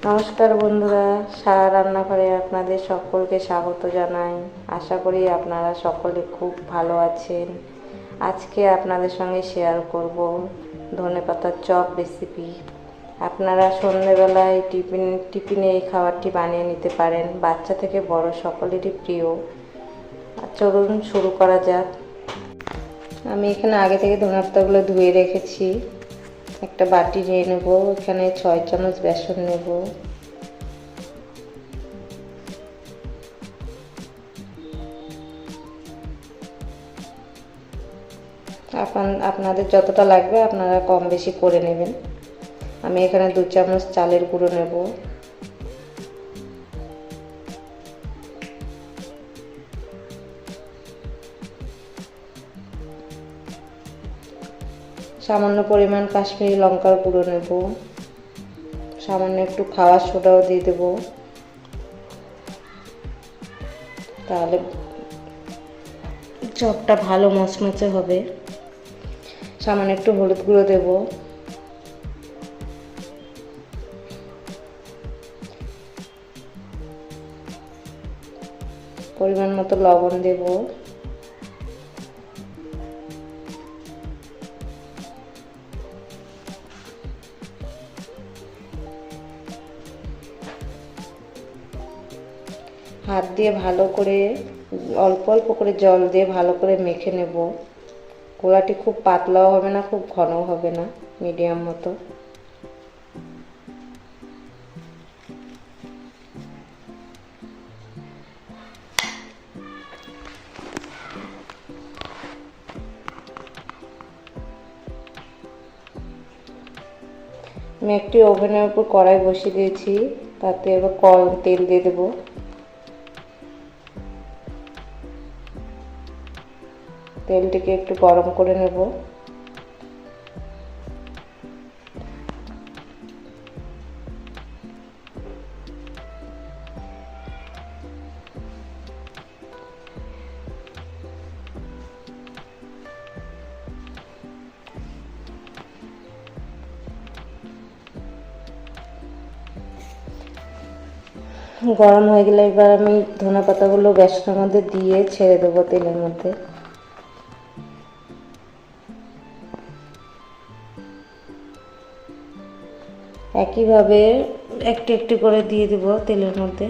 নমস্কার বন্ধুরা, সারা রান্নাঘরে আপনাদের সকলকে স্বাগত জানাই। আশা করি আপনারা সকলে খুব ভালো আছেন। আজকে আপনাদের সঙ্গে শেয়ার করব ধনেপাতার চপ রেসিপি। আপনারা সন্ধ্যেবেলায় টিফিনে এই খাবারটি বানিয়ে নিতে পারেন। বাচ্চা থেকে বড় সকলেরই প্রিয়। চলুন শুরু করা যাক। আমি এখানে আগে থেকে ধনেপাতাগুলো ধুয়ে রেখেছি। একটা বাটি নিয়ে নেব, এখানে 6 চামচ বেসন নেব, আপনাদের যতটা লাগবে আপনারা কম বেশি করে নেবেন। আমি এখানে 2 চামচ চালের গুঁড়ো নেব, সামান্য পরিমাণ কাশ্মীরি লঙ্কার গুঁড়ো নেব, সামান্য একটু খাওয়ার সোডাও দিয়ে দেব, তাহলে চপটা ভালো মচমচে হবে। সামান্য একটু হলুদ গুঁড়ো দেব, পরিমাণ মতো লবণ দেব, হাত দিয়ে ভালো করে অল্প অল্প করে জল দিয়ে ভালো করে মেখে নেব। গোলাটি খুব পাতলাও হবে না, খুব ঘনও হবে না, মিডিয়াম মতো। আমি একটি ওভেনের উপর কড়াই বসিয়ে দিয়েছি, তাতে এবার তেল দিয়ে দেবো। তেলটিকে একটু গরম করে নেব। গরম হয়ে গেলে এবার আমি ধনেপাতাগুলো বেসনের মধ্যে দিয়ে ছেড়ে দেবো তেলের মধ্যে। একইভাবে একটু একটু করে দিয়ে দেব তেলের মধ্যে।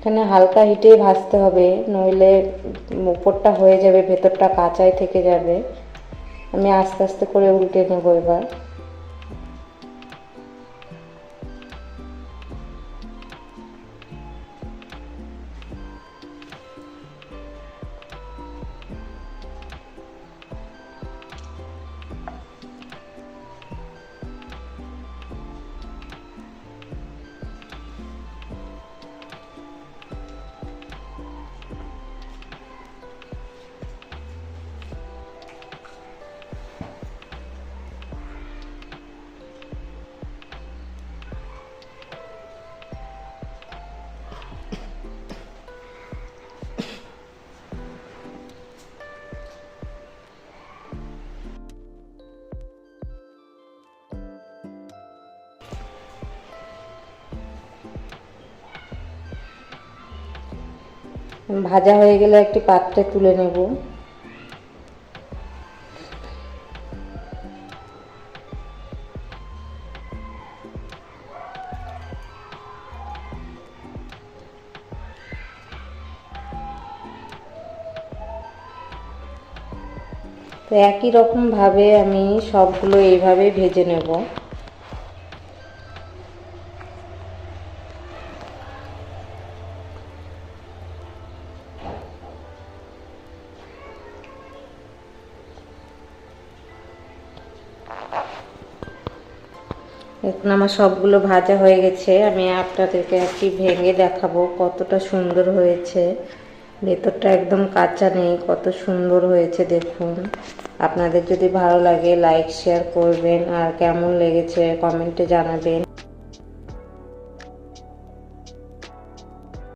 এখানে হালকা হিটে ভাজতে হবে, নইলে উপরটা হয়ে যাবে, ভেতরটা কাঁচাই থেকে যাবে। আমি আস্তে আস্তে করে উল্টে নেব এবার। ভাজা হয়ে গেলে একটি পাত্রে তুলে নেব। তো একই রকম ভাবে আমি সবগুলো এইভাবে ভেজে নেব। এখন আমার সবগুলো ভাজা হয়ে গেছে, আমি আপনাদেরকে একটি ভেঙে দেখাবো কতটা সুন্দর হয়েছে। ভেতরটা একদম কাঁচা নেই, কত সুন্দর হয়েছে দেখুন। আপনাদের যদি ভালো লাগে লাইক শেয়ার করবেন, আর কেমন লেগেছে কমেন্টে জানাবেন।